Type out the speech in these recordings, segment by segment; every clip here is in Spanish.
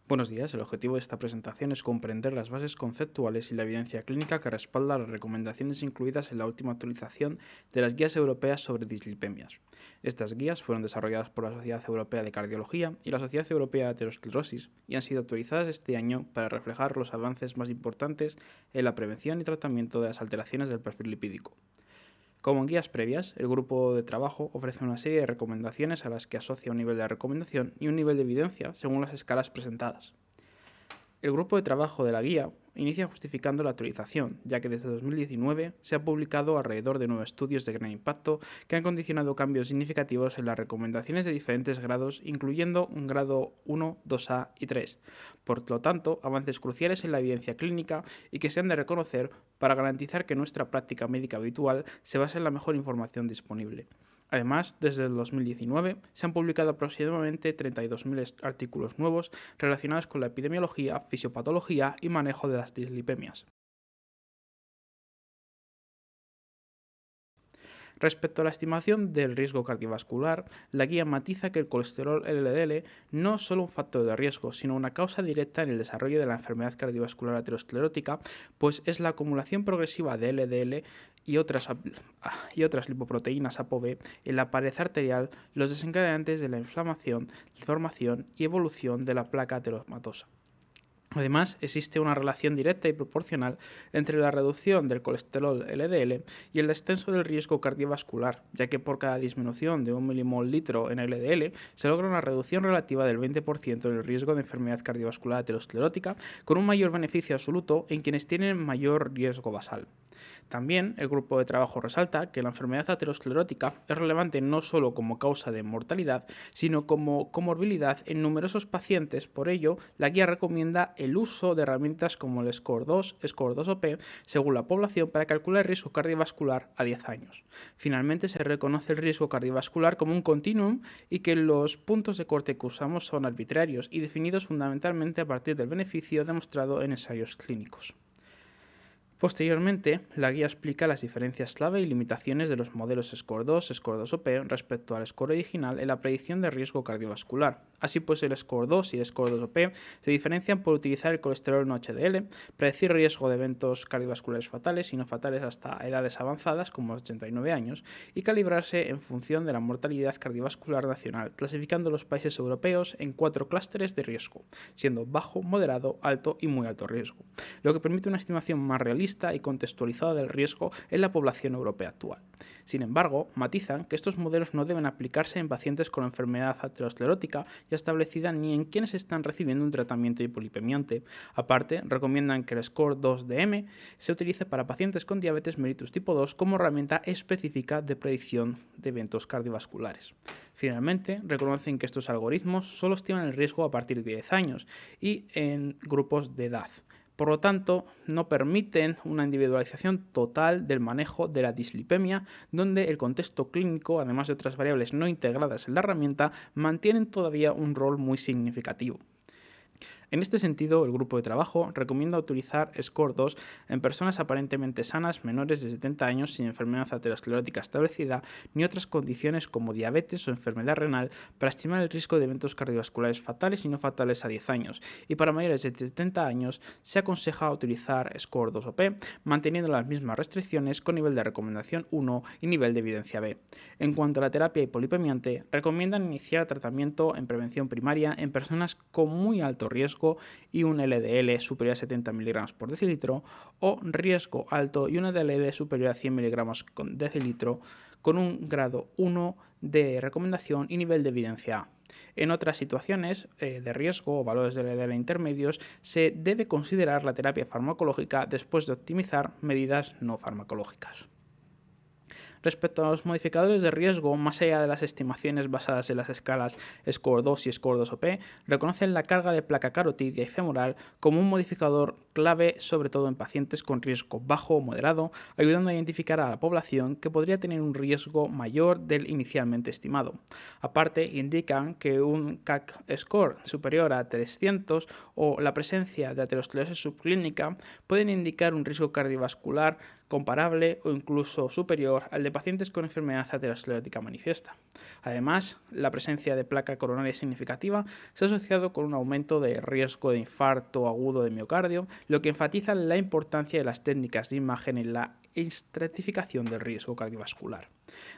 Buenos días, el objetivo de esta presentación es comprender las bases conceptuales y la evidencia clínica que respalda las recomendaciones incluidas en la última actualización de las guías europeas sobre dislipemias. Estas guías fueron desarrolladas por la Sociedad Europea de Cardiología y la Sociedad Europea de Aterosclerosis y han sido actualizadas este año para reflejar los avances más importantes en la prevención y tratamiento de las alteraciones del perfil lipídico. Como en guías previas, el grupo de trabajo ofrece una serie de recomendaciones a las que asocia un nivel de recomendación y un nivel de evidencia según las escalas presentadas. El grupo de trabajo de la guía inicia justificando la actualización, ya que desde 2019 se han publicado alrededor de 9 estudios de gran impacto que han condicionado cambios significativos en las recomendaciones de diferentes grados, incluyendo un grado 1, 2A y 3. Por lo tanto, avances cruciales en la evidencia clínica y que se han de reconocer para garantizar que nuestra práctica médica habitual se basa en la mejor información disponible. Además, desde el 2019 se han publicado aproximadamente 32.000 artículos nuevos relacionados con la epidemiología, fisiopatología y manejo de las dislipemias. Respecto a la estimación del riesgo cardiovascular, la guía matiza que el colesterol LDL no es solo un factor de riesgo, sino una causa directa en el desarrollo de la enfermedad cardiovascular aterosclerótica, pues es la acumulación progresiva de LDL y otras lipoproteínas ApoB en la pared arterial los desencadenantes de la inflamación, formación y evolución de la placa ateromatosa. Además, existe una relación directa y proporcional entre la reducción del colesterol LDL y el descenso del riesgo cardiovascular, ya que por cada disminución de 1 milimol litro en LDL se logra una reducción relativa del 20% del riesgo de enfermedad cardiovascular aterosclerótica, con un mayor beneficio absoluto en quienes tienen mayor riesgo basal. También el grupo de trabajo resalta que la enfermedad aterosclerótica es relevante no solo como causa de mortalidad, sino como comorbilidad en numerosos pacientes. Por ello, la guía recomienda el uso de herramientas como el SCORE-2, SCORE-2-OP, según la población, para calcular el riesgo cardiovascular a 10 años. Finalmente, se reconoce el riesgo cardiovascular como un continuum y que los puntos de corte que usamos son arbitrarios y definidos fundamentalmente a partir del beneficio demostrado en ensayos clínicos. Posteriormente, la guía explica las diferencias clave y limitaciones de los modelos SCORE-2, SCORE-2-OP respecto al score original en la predicción de riesgo cardiovascular. Así pues, el SCORE-2 y el SCORE-2-OP se diferencian por utilizar el colesterol no HDL, predecir riesgo de eventos cardiovasculares fatales y no fatales hasta edades avanzadas, como los 89 años, y calibrarse en función de la mortalidad cardiovascular nacional, clasificando los países europeos en 4 clústeres de riesgo, siendo bajo, moderado, alto y muy alto riesgo, lo que permite una estimación más realista y contextualizada del riesgo en la población europea actual. Sin embargo, matizan que estos modelos no deben aplicarse en pacientes con enfermedad aterosclerótica ya establecida ni en quienes están recibiendo un tratamiento hipolipemiante. Aparte, recomiendan que el score 2DM se utilice para pacientes con diabetes mellitus tipo 2 como herramienta específica de predicción de eventos cardiovasculares. Finalmente, reconocen que estos algoritmos solo estiman el riesgo a partir de 10 años y en grupos de edad. Por lo tanto, no permiten una individualización total del manejo de la dislipemia, donde el contexto clínico, además de otras variables no integradas en la herramienta, mantienen todavía un rol muy significativo. En este sentido, el grupo de trabajo recomienda utilizar SCORE-2 en personas aparentemente sanas menores de 70 años sin enfermedad aterosclerótica establecida ni otras condiciones como diabetes o enfermedad renal para estimar el riesgo de eventos cardiovasculares fatales y no fatales a 10 años, y para mayores de 70 años se aconseja utilizar SCORE-2-OP manteniendo las mismas restricciones con nivel de recomendación 1 y nivel de evidencia B. En cuanto a la terapia hipolipemiante, recomiendan iniciar tratamiento en prevención primaria en personas con muy alto riesgo y un LDL superior a 70 mg por decilitro o riesgo alto y un LDL superior a 100 mg por decilitro con un grado 1 de recomendación y nivel de evidencia A. En otras situaciones de riesgo o valores de LDL intermedios se debe considerar la terapia farmacológica después de optimizar medidas no farmacológicas. Respecto a los modificadores de riesgo, más allá de las estimaciones basadas en las escalas SCORE-2 y SCORE-2-OP, reconocen la carga de placa carotidia y femoral como un modificador clave, sobre todo en pacientes con riesgo bajo o moderado, ayudando a identificar a la población que podría tener un riesgo mayor del inicialmente estimado. Aparte, indican que un CAC score superior a 300 o la presencia de aterosclerosis subclínica pueden indicar un riesgo cardiovascular comparable o incluso superior al de pacientes con enfermedad aterosclerótica manifiesta. Además, la presencia de placa coronaria significativa se ha asociado con un aumento de riesgo de infarto agudo de miocardio, lo que enfatiza la importancia de las técnicas de imagen en la estratificación del riesgo cardiovascular.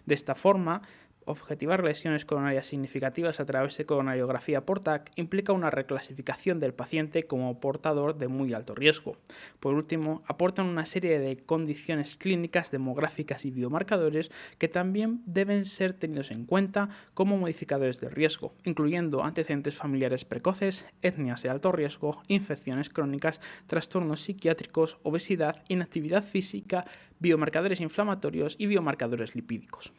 De esta forma, objetivar lesiones coronarias significativas a través de coronariografía por TAC implica una reclasificación del paciente como portador de muy alto riesgo. Por último, aportan una serie de condiciones clínicas, demográficas y biomarcadores que también deben ser tenidos en cuenta como modificadores de riesgo, incluyendo antecedentes familiares precoces, etnias de alto riesgo, infecciones crónicas, trastornos psiquiátricos, obesidad, inactividad física, biomarcadores inflamatorios y biomarcadores lipídicos.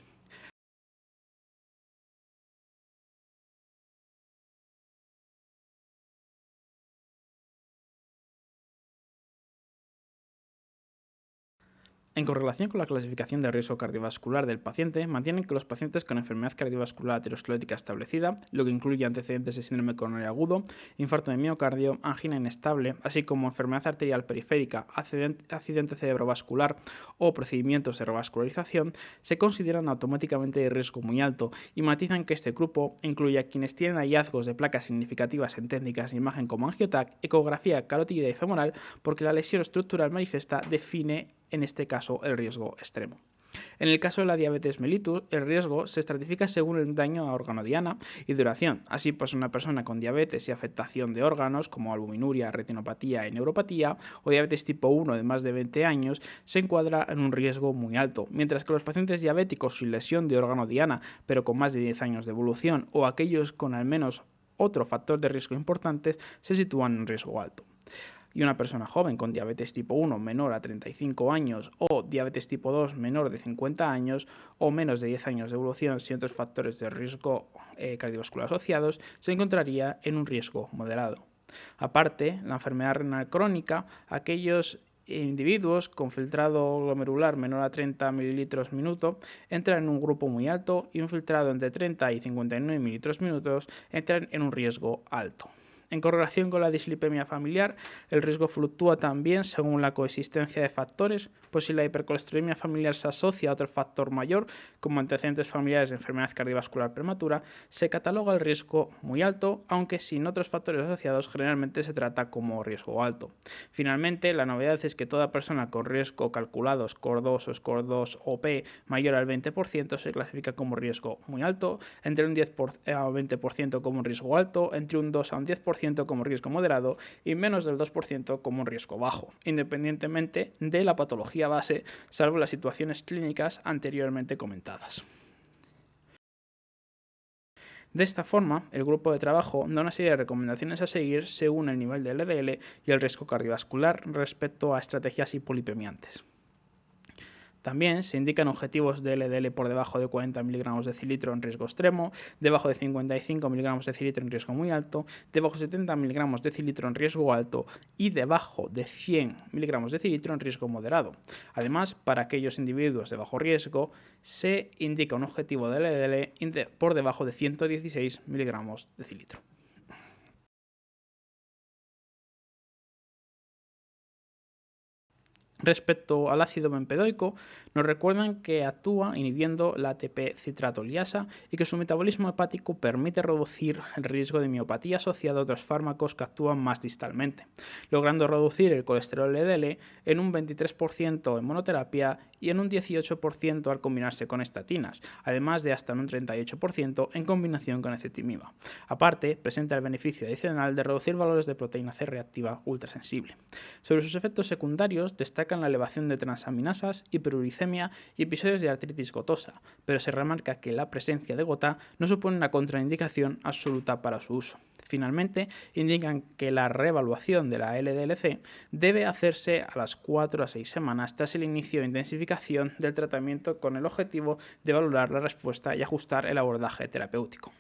En correlación con la clasificación de riesgo cardiovascular del paciente, mantienen que los pacientes con enfermedad cardiovascular aterosclerótica establecida, lo que incluye antecedentes de síndrome coronario agudo, infarto de miocardio, angina inestable, así como enfermedad arterial periférica, accidente cerebrovascular o procedimientos de revascularización, se consideran automáticamente de riesgo muy alto y matizan que este grupo incluye a quienes tienen hallazgos de placas significativas en técnicas de imagen como angioTAC, ecografía carótida y femoral, porque la lesión estructural manifiesta define en este caso el riesgo extremo. En el caso de la diabetes mellitus, el riesgo se estratifica según el daño a órgano diana y duración. Así pues, una persona con diabetes y afectación de órganos como albuminuria, retinopatía y neuropatía o diabetes tipo 1 de más de 20 años se encuadra en un riesgo muy alto, mientras que los pacientes diabéticos sin lesión de órgano diana pero con más de 10 años de evolución o aquellos con al menos otro factor de riesgo importante se sitúan en riesgo alto. Y una persona joven con diabetes tipo 1 menor a 35 años o diabetes tipo 2 menor de 50 años o menos de 10 años de evolución sin otros factores de riesgo cardiovascular asociados se encontraría en un riesgo moderado. Aparte, la enfermedad renal crónica, aquellos individuos con filtrado glomerular menor a 30 mililitros minuto entran en un grupo muy alto y un filtrado entre 30 y 59 mililitros minutos entran en un riesgo alto. En correlación con la dislipemia familiar, el riesgo fluctúa también según la coexistencia de factores, pues si la hipercolesterolemia familiar se asocia a otro factor mayor, como antecedentes familiares de enfermedad cardiovascular prematura, se cataloga el riesgo muy alto, aunque sin otros factores asociados generalmente se trata como riesgo alto. Finalmente, la novedad es que toda persona con riesgo calculado SCORE2 o SCORE2-OP mayor al 20% se clasifica como riesgo muy alto, entre un 10 a 20% como un riesgo alto, entre un 2 a un 10% como riesgo moderado y menos del 2% como un riesgo bajo, independientemente de la patología base, salvo las situaciones clínicas anteriormente comentadas. De esta forma, el grupo de trabajo da una serie de recomendaciones a seguir según el nivel de LDL y el riesgo cardiovascular respecto a estrategias hipolipemiantes. También se indican objetivos de LDL por debajo de 40 mg decilitro en riesgo extremo, debajo de 55 mg decilitro en riesgo muy alto, debajo de 70 mg decilitro en riesgo alto y debajo de 100 mg decilitro en riesgo moderado. Además, para aquellos individuos de bajo riesgo, se indica un objetivo de LDL por debajo de 116 mg decilitro. Respecto al ácido bempedoico, nos recuerdan que actúa inhibiendo la ATP citratoliasa y que su metabolismo hepático permite reducir el riesgo de miopatía asociado a otros fármacos que actúan más distalmente, logrando reducir el colesterol LDL en un 23% en monoterapia y en un 18% al combinarse con estatinas, además de hasta en un 38% en combinación con ezetimiba. Aparte, presenta el beneficio adicional de reducir valores de proteína C reactiva ultrasensible. Sobre sus efectos secundarios destacan la elevación de transaminasas, hiperuricemia y episodios de artritis gotosa, pero se remarca que la presencia de gota no supone una contraindicación absoluta para su uso. Finalmente, indican que la reevaluación de la LDL-C debe hacerse a las 4 a 6 semanas tras el inicio e intensificación del tratamiento con el objetivo de valorar la respuesta y ajustar el abordaje terapéutico.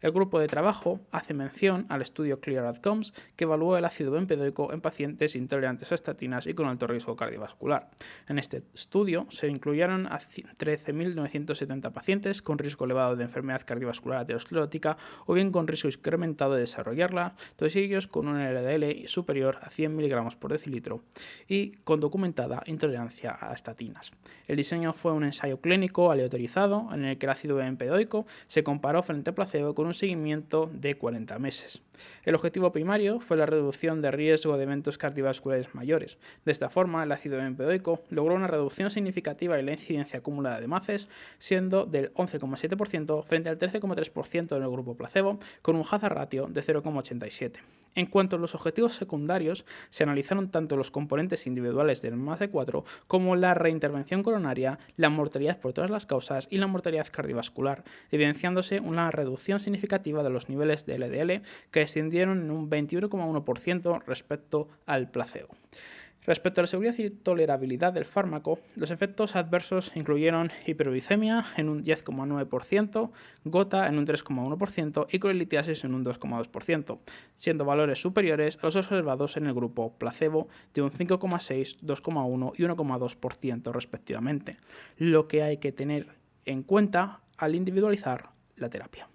El grupo de trabajo hace mención al estudio Clear Outcomes, que evaluó el ácido bempedoico en pacientes intolerantes a estatinas y con alto riesgo cardiovascular. En este estudio se incluyeron a 13.970 pacientes con riesgo elevado de enfermedad cardiovascular aterosclerótica o bien con riesgo incrementado de desarrollarla, todos ellos con un LDL superior a 100 mg por decilitro y con documentada intolerancia a estatinas. El diseño fue un ensayo clínico aleatorizado en el que el ácido bempedoico se comparó frente a placebo con un seguimiento de 40 meses. El objetivo primario fue la reducción de riesgo de eventos cardiovasculares mayores. De esta forma, el ácido bempedoico logró una reducción significativa en la incidencia acumulada de MACES, siendo del 11,7% frente al 13,3% en el grupo placebo, con un hazard ratio de 0,87. En cuanto a los objetivos secundarios, se analizaron tanto los componentes individuales del MACE4 como la reintervención coronaria, la mortalidad por todas las causas y la mortalidad cardiovascular, evidenciándose una reducción significativa de los niveles de LDL que descendieron en un 21,1% respecto al placebo. Respecto a la seguridad y tolerabilidad del fármaco, los efectos adversos incluyeron hiperuricemia en un 10,9%, gota en un 3,1% y colelitiasis en un 2,2%, siendo valores superiores a los observados en el grupo placebo de un 5,6%, 2,1% y 1,2% respectivamente, lo que hay que tener en cuenta al individualizar la terapia.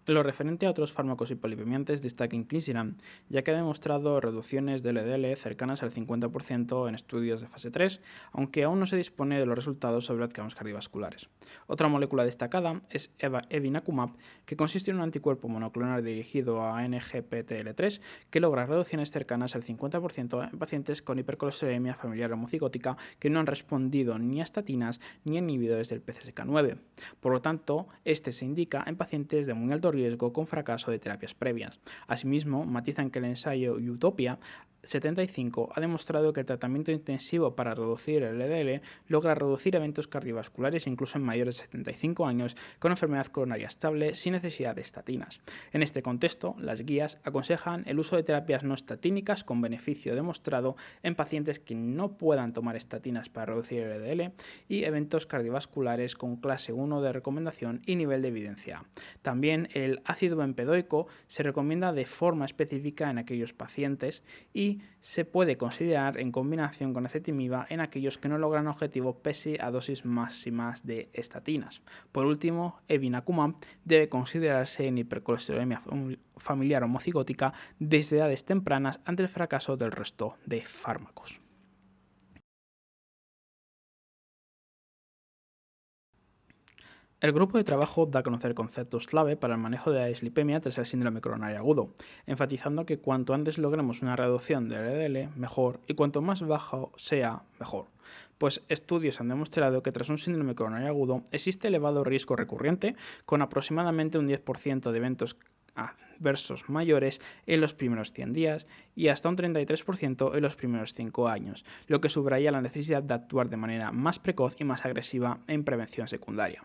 Lo referente a otros fármacos hipolipemiantes destaca inclisiran, ya que ha demostrado reducciones de LDL cercanas al 50% en estudios de fase 3, aunque aún no se dispone de los resultados sobre outcomes cardiovasculares. Otra molécula destacada es evinacumab, que consiste en un anticuerpo monoclonal dirigido a NGPTL3 que logra reducciones cercanas al 50% en pacientes con hipercolesterolemia familiar homocigótica que no han respondido ni a estatinas ni a inhibidores del PCSK9. Por lo tanto, este se indica en pacientes de muy alto riesgo con fracaso de terapias previas. Asimismo, matizan que el ensayo Utopia 75 ha demostrado que el tratamiento intensivo para reducir el LDL logra reducir eventos cardiovasculares incluso en mayores de 75 años con enfermedad coronaria estable sin necesidad de estatinas. En este contexto, las guías aconsejan el uso de terapias no estatínicas con beneficio demostrado en pacientes que no puedan tomar estatinas para reducir el LDL y eventos cardiovasculares con clase 1 de recomendación y nivel de evidencia. También el ácido bempedoico se recomienda de forma específica en aquellos pacientes y se puede considerar en combinación con ezetimiba en aquellos que no logran objetivo pese a dosis máximas de estatinas. Por último, evinacumab debe considerarse en hipercolesterolemia familiar homocigótica desde edades tempranas ante el fracaso del resto de fármacos. El grupo de trabajo da a conocer conceptos clave para el manejo de la dislipemia tras el síndrome coronario agudo, enfatizando que cuanto antes logremos una reducción del LDL, mejor, y cuanto más bajo sea, mejor. Pues estudios han demostrado que tras un síndrome coronario agudo existe elevado riesgo recurrente, con aproximadamente un 10% de eventos adversos mayores en los primeros 100 días y hasta un 33% en los primeros 5 años, lo que subraya la necesidad de actuar de manera más precoz y más agresiva en prevención secundaria.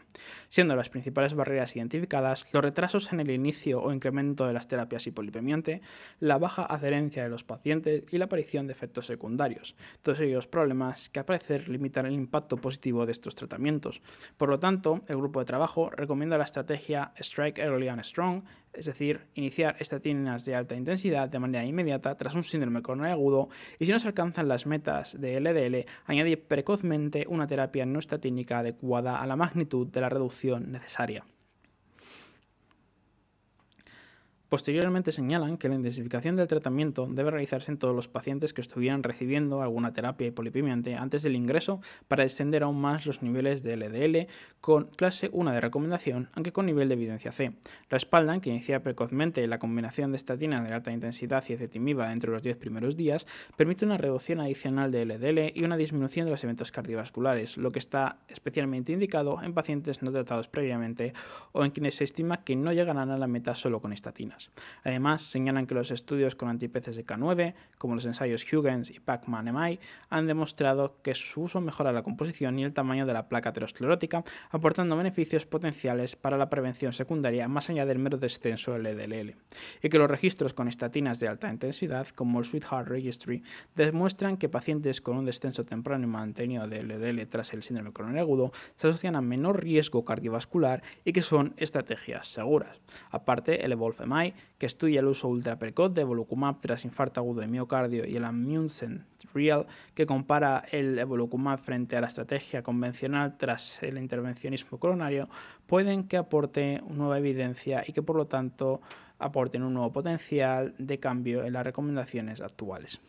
Siendo las principales barreras identificadas los retrasos en el inicio o incremento de las terapias hipolipemiante, la baja adherencia de los pacientes y la aparición de efectos secundarios, todos ellos problemas que al parecer limitan el impacto positivo de estos tratamientos. Por lo tanto, el grupo de trabajo recomienda la estrategia Strike Early and Strong, es decir, iniciar estatinas de alta intensidad de manera inmediata tras un síndrome coronario agudo y si no se alcanzan las metas de LDL, añadir precozmente una terapia no estatínica adecuada a la magnitud de la reducción necesaria. Posteriormente señalan que la intensificación del tratamiento debe realizarse en todos los pacientes que estuvieran recibiendo alguna terapia hipolipemiante antes del ingreso para extender aún más los niveles de LDL con clase 1 de recomendación, aunque con nivel de evidencia C. Respaldan que iniciar precozmente la combinación de estatinas de alta intensidad y ezetimiba entre los 10 primeros días permite una reducción adicional de LDL y una disminución de los eventos cardiovasculares, lo que está especialmente indicado en pacientes no tratados previamente o en quienes se estima que no llegarán a la meta solo con estatinas. personas. Además, señalan que los estudios con anti-PCSK9, como los ensayos Huygens y Pacman-MI, han demostrado que su uso mejora la composición y el tamaño de la placa aterosclerótica, aportando beneficios potenciales para la prevención secundaria más allá del mero descenso LDL, y que los registros con estatinas de alta intensidad, como el Sweetheart Registry, demuestran que pacientes con un descenso temprano y mantenido de LDL tras el síndrome coronario agudo se asocian a menor riesgo cardiovascular y que son estrategias seguras. Aparte, el EVOLVE-MI, que estudia el uso ultraprecoz de evolocumab tras infarto agudo de miocardio, y el Amundsen Real, que compara el evolocumab frente a la estrategia convencional tras el intervencionismo coronario, pueden que aporte nueva evidencia y que por lo tanto aporten un nuevo potencial de cambio en las recomendaciones actuales.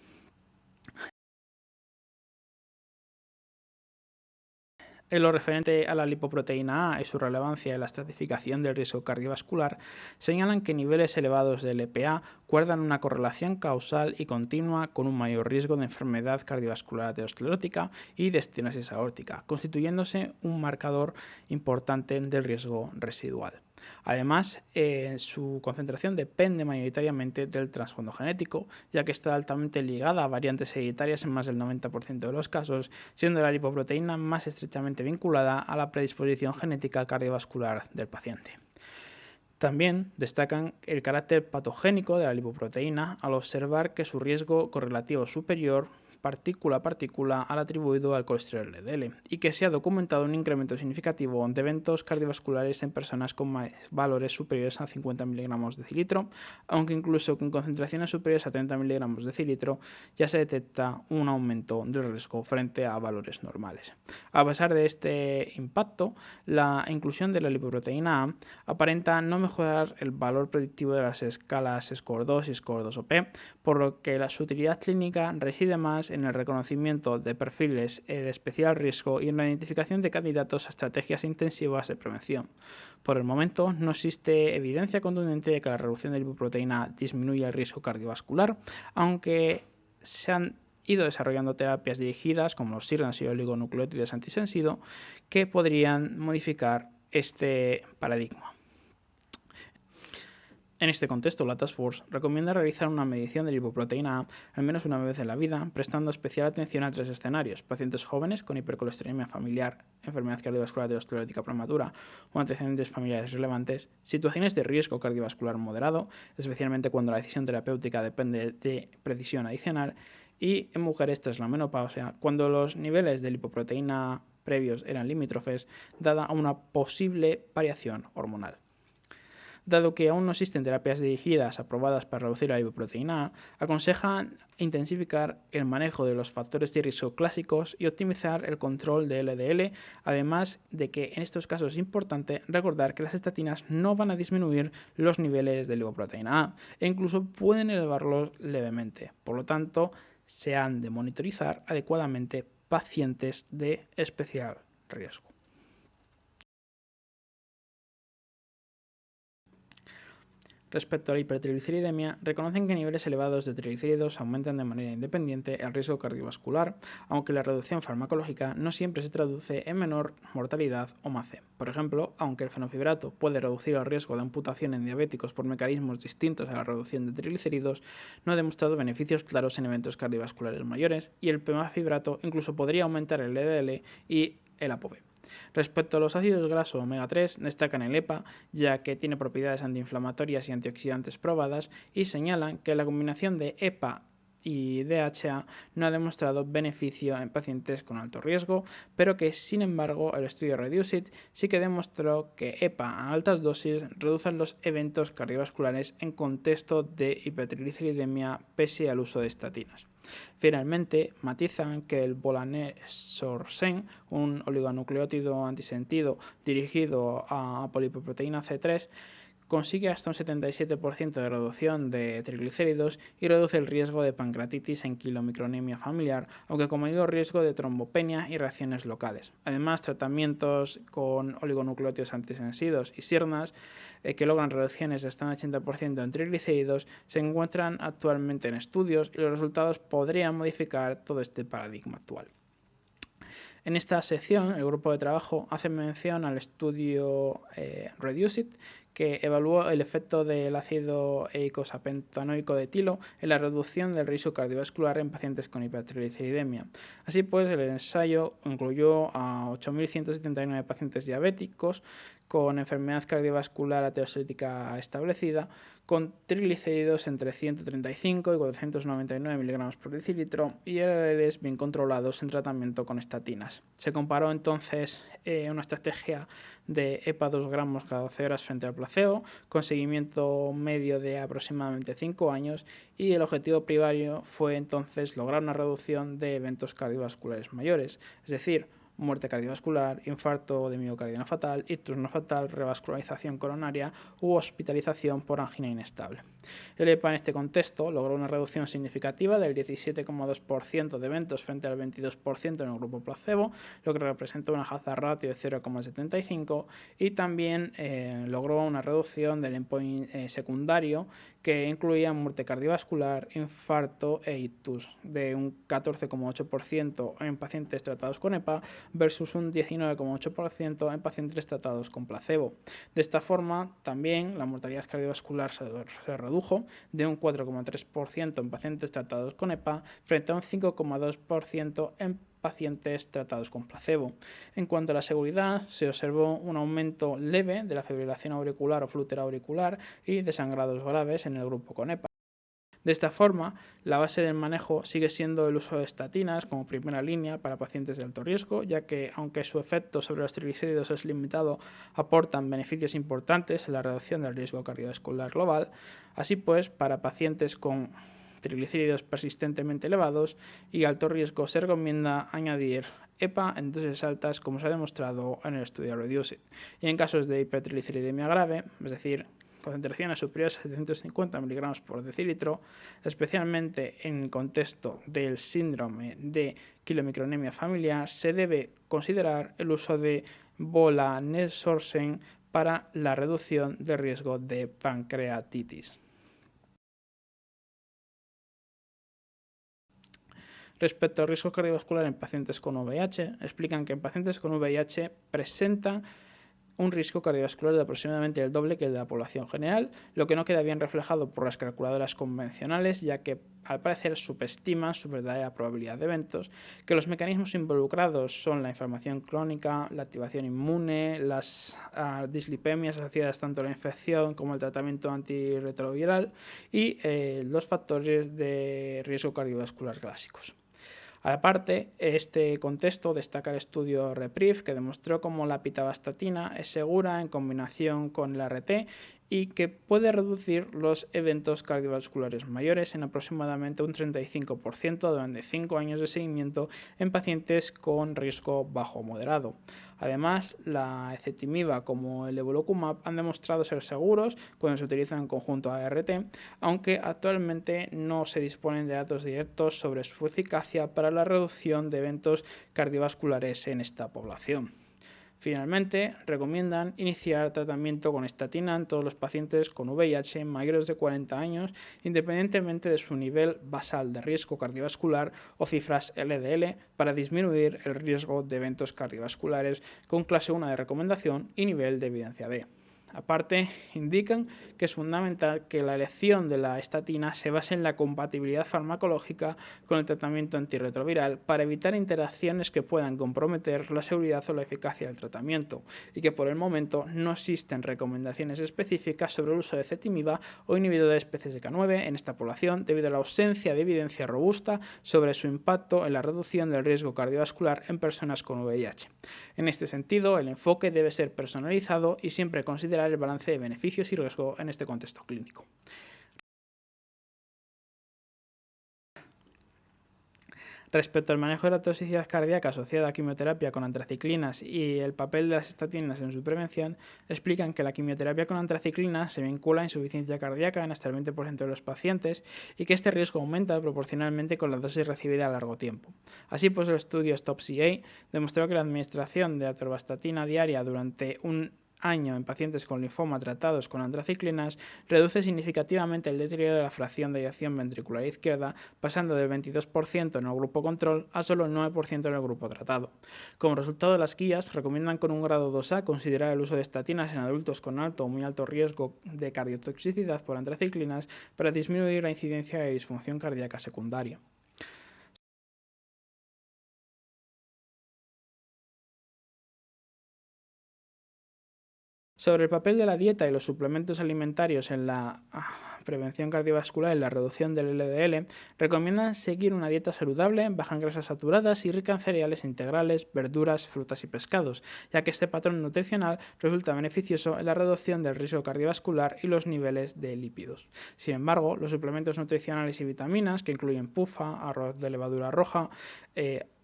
En lo referente a la lipoproteína A y su relevancia en la estratificación del riesgo cardiovascular, señalan que niveles elevados de LPA guardan una correlación causal y continua con un mayor riesgo de enfermedad cardiovascular aterosclerótica y de estenosis aórtica, constituyéndose un marcador importante del riesgo residual. Además, su concentración depende mayoritariamente del trasfondo genético, ya que está altamente ligada a variantes hereditarias en más del 90% de los casos, siendo la lipoproteína más estrechamente vinculada a la predisposición genética cardiovascular del paciente. También destacan el carácter patogénico de la lipoproteína al observar que su riesgo correlativo superior partícula a partícula al atribuido al colesterol LDL y que se ha documentado un incremento significativo de eventos cardiovasculares en personas con valores superiores a 50 mg decilitro, aunque incluso con concentraciones superiores a 30 mg decilitro ya se detecta un aumento del riesgo frente a valores normales. A pesar de este impacto, la inclusión de la lipoproteína A aparenta no mejorar el valor predictivo de las escalas SCORE-2 y SCORE-2-OP, por lo que su utilidad clínica reside más en el reconocimiento de perfiles de especial riesgo y en la identificación de candidatos a estrategias intensivas de prevención. Por el momento, no existe evidencia contundente de que la reducción de lipoproteína disminuya el riesgo cardiovascular, aunque se han ido desarrollando terapias dirigidas, como los SIRNAS y oligonucleótidos antisensido, que podrían modificar este paradigma. En este contexto, la Task Force recomienda realizar una medición de lipoproteína A al menos una vez en la vida, prestando especial atención a 3 escenarios: pacientes jóvenes con hipercolesterolemia familiar, enfermedad cardiovascular aterosclerótica prematura o antecedentes familiares relevantes, situaciones de riesgo cardiovascular moderado, especialmente cuando la decisión terapéutica depende de precisión adicional, y en mujeres tras la menopausia, cuando los niveles de lipoproteína previos eran limítrofes, dada una posible variación hormonal. Dado que aún no existen terapias dirigidas aprobadas para reducir la lipoproteína A, aconsejan intensificar el manejo de los factores de riesgo clásicos y optimizar el control de LDL, además de que en estos casos es importante recordar que las estatinas no van a disminuir los niveles de lipoproteína A e incluso pueden elevarlos levemente. Por lo tanto, se han de monitorizar adecuadamente pacientes de especial riesgo. Respecto a la hipertrigliceridemia, reconocen que niveles elevados de triglicéridos aumentan de manera independiente el riesgo cardiovascular, aunque la reducción farmacológica no siempre se traduce en menor mortalidad o MACE. Por ejemplo, aunque el fenofibrato puede reducir el riesgo de amputación en diabéticos por mecanismos distintos a la reducción de triglicéridos, no ha demostrado beneficios claros en eventos cardiovasculares mayores, y el pemafibrato incluso podría aumentar el LDL y el ApoB. Respecto a los ácidos grasos omega 3, destacan el EPA, ya que tiene propiedades antiinflamatorias y antioxidantes probadas, y señalan que la combinación de EPA y DHA no ha demostrado beneficio en pacientes con alto riesgo, pero que sin embargo el estudio REDUCE-IT sí que demostró que EPA a altas dosis reducen los eventos cardiovasculares en contexto de hipertrigliceridemia pese al uso de estatinas. Finalmente, matizan que el volanesorsen, un oligonucleótido antisentido dirigido a polipoproteína C3, consigue hasta un 77% de reducción de triglicéridos y reduce el riesgo de pancreatitis en quilomicronemia familiar, aunque con mayor riesgo de trombopenia y reacciones locales. Además, tratamientos con oligonucleótidos antisensidos y SIRNAS que logran reducciones de hasta un 80% en triglicéridos se encuentran actualmente en estudios, y los resultados podrían modificar todo este paradigma actual. En esta sección, el grupo de trabajo hace mención al estudio REDUCE-IT, que evaluó el efecto del ácido eicosapentaenoico de etilo en la reducción del riesgo cardiovascular en pacientes con hipertrigliceridemia. Así pues, el ensayo incluyó a 8.179 pacientes diabéticos con enfermedad cardiovascular aterosclérotica establecida, con triglicéridos entre 135 y 499 miligramos por decilitro y LDLs bien controlados en tratamiento con estatinas. Se comparó entonces una estrategia de EPA 2 gramos cada 12 horas frente al placebo, con seguimiento medio de aproximadamente 5 años, y el objetivo primario fue entonces lograr una reducción de eventos cardiovasculares mayores, es decir, muerte cardiovascular, infarto de miocardio no fatal, ictus no fatal, revascularización coronaria u hospitalización por angina inestable. El EPA en este contexto logró una reducción significativa del 17,2% de eventos frente al 22% en el grupo placebo, lo que representa una hazard ratio de 0,75, y también logró una reducción del endpoint secundario que incluía muerte cardiovascular, infarto e ictus de un 14,8% en pacientes tratados con EPA versus un 19,8% en pacientes tratados con placebo. De esta forma, también la mortalidad cardiovascular se redujo de un 4,3% en pacientes tratados con EPA frente a un 5,2% en pacientes tratados con placebo. En cuanto a la seguridad, se observó un aumento leve de la fibrilación auricular o flúter auricular y de sangrados graves en el grupo con EPA. De esta forma, la base del manejo sigue siendo el uso de estatinas como primera línea para pacientes de alto riesgo, ya que, aunque su efecto sobre los triglicéridos es limitado, aportan beneficios importantes en la reducción del riesgo cardiovascular global. Así pues, para pacientes con triglicéridos persistentemente elevados y alto riesgo, se recomienda añadir EPA en dosis altas, como se ha demostrado en el estudio REDUCE-IT. Y en casos de hipertrigliceridemia grave, es decir, concentraciones superiores a 750 miligramos por decilitro, especialmente en el contexto del síndrome de quilomicronemia familiar, se debe considerar el uso de volanesorsen para la reducción de riesgo de pancreatitis. Respecto al riesgo cardiovascular en pacientes con VIH, explican que en pacientes con VIH presentan un riesgo cardiovascular de aproximadamente el doble que el de la población general, lo que no queda bien reflejado por las calculadoras convencionales, ya que al parecer subestiman su verdadera probabilidad de eventos, que los mecanismos involucrados son la inflamación crónica, la activación inmune, las dislipemias asociadas tanto a la infección como al tratamiento antirretroviral y los factores de riesgo cardiovascular clásicos. Aparte, este contexto destaca el estudio REPRIV, que demostró cómo la pitavastatina es segura en combinación con el ART y que puede reducir los eventos cardiovasculares mayores en aproximadamente un 35% durante 5 años de seguimiento en pacientes con riesgo bajo o moderado. Además, la ezetimiba como el evolocumab han demostrado ser seguros cuando se utilizan en conjunto a ART, aunque actualmente no se disponen de datos directos sobre su eficacia para la reducción de eventos cardiovasculares en esta población. Finalmente, recomiendan iniciar tratamiento con estatina en todos los pacientes con VIH mayores de 40 años, independientemente de su nivel basal de riesgo cardiovascular o cifras LDL, para disminuir el riesgo de eventos cardiovasculares con clase 1 de recomendación y nivel de evidencia B. Aparte, indican que es fundamental que la elección de la estatina se base en la compatibilidad farmacológica con el tratamiento antirretroviral para evitar interacciones que puedan comprometer la seguridad o la eficacia del tratamiento, y que por el momento no existen recomendaciones específicas sobre el uso de ezetimiba o inhibidores PCSK9 en esta población debido a la ausencia de evidencia robusta sobre su impacto en la reducción del riesgo cardiovascular en personas con VIH. En este sentido, el enfoque debe ser personalizado y siempre considerar el balance de beneficios y riesgo en este contexto clínico. Respecto al manejo de la toxicidad cardíaca asociada a quimioterapia con antraciclinas y el papel de las estatinas en su prevención, explican que la quimioterapia con antraciclinas se vincula a insuficiencia cardíaca en hasta el 20% de los pacientes y que este riesgo aumenta proporcionalmente con la dosis recibida a largo tiempo. Así pues, el estudio STOP-CA demostró que la administración de atorvastatina diaria durante un año en pacientes con linfoma tratados con antraciclinas reduce significativamente el deterioro de la fracción de eyección ventricular izquierda, pasando del 22% en el grupo control a solo el 9% en el grupo tratado. Como resultado, las guías recomiendan con un grado 2A considerar el uso de estatinas en adultos con alto o muy alto riesgo de cardiotoxicidad por antraciclinas para disminuir la incidencia de disfunción cardíaca secundaria. Sobre el papel de la dieta y los suplementos alimentarios en la prevención cardiovascular y la reducción del LDL, recomiendan seguir una dieta saludable, baja en grasas saturadas y rica en cereales integrales, verduras, frutas y pescados, ya que este patrón nutricional resulta beneficioso en la reducción del riesgo cardiovascular y los niveles de lípidos. Sin embargo, los suplementos nutricionales y vitaminas, que incluyen pufa, arroz de levadura roja,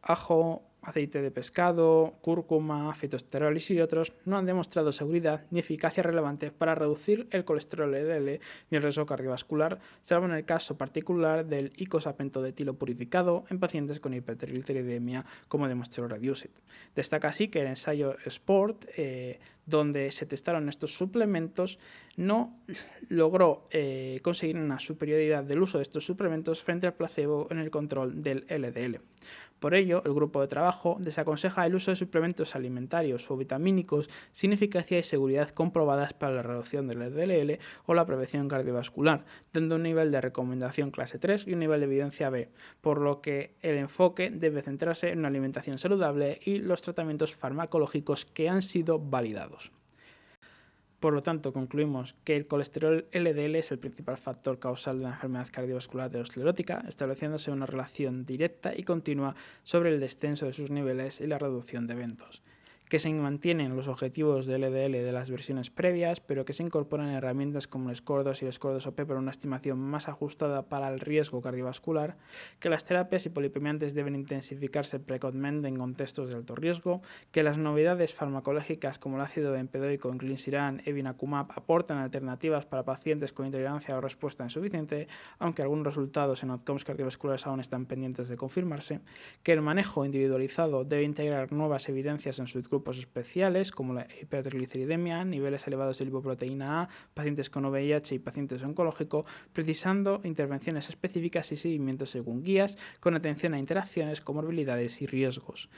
ajo, aceite de pescado, cúrcuma, fitosteroles y otros, no han demostrado seguridad ni eficacia relevante para reducir el colesterol LDL ni el riesgo cardiovascular, salvo en el caso particular del icosapento de etilo purificado en pacientes con hipertrigliceridemia, como demostró Reduced. Destaca así que el ensayo SPORT, donde se testaron estos suplementos, no logró conseguir una superioridad del uso de estos suplementos frente al placebo en el control del LDL. Por ello, el grupo de trabajo desaconseja el uso de suplementos alimentarios o vitamínicos sin eficacia y seguridad comprobadas para la reducción del LDL o la prevención cardiovascular, dando un nivel de recomendación clase 3 y un nivel de evidencia B, por lo que el enfoque debe centrarse en una alimentación saludable y los tratamientos farmacológicos que han sido validados. Por lo tanto, concluimos que el colesterol LDL es el principal factor causal de la enfermedad cardiovascular aterosclerótica, estableciéndose una relación directa y continua sobre el descenso de sus niveles y la reducción de eventos, que se mantienen los objetivos de LDL de las versiones previas, pero que se incorporan herramientas como el SCORE-2 y el SCORE-2-OP para una estimación más ajustada para el riesgo cardiovascular, que las terapias hipolipemiantes deben intensificarse precozmente en contextos de alto riesgo, que las novedades farmacológicas como el ácido bempedoico, inclisiran, evinacumab aportan alternativas para pacientes con intolerancia o respuesta insuficiente, aunque algunos resultados en outcomes cardiovasculares aún están pendientes de confirmarse, que el manejo individualizado debe integrar nuevas evidencias en sus grupos especiales como la hipertrigliceridemia, niveles elevados de lipoproteína A, pacientes con VIH y pacientes oncológicos, precisando intervenciones específicas y seguimientos según guías, con atención a interacciones, comorbilidades y riesgos.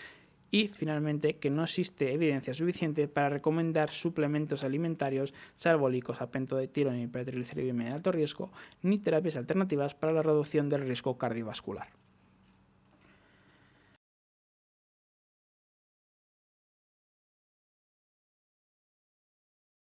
Y, finalmente, que no existe evidencia suficiente para recomendar suplementos alimentarios, salvo el icosapento de etilo en hipertrigliceridemia de alto riesgo, ni terapias alternativas para la reducción del riesgo cardiovascular.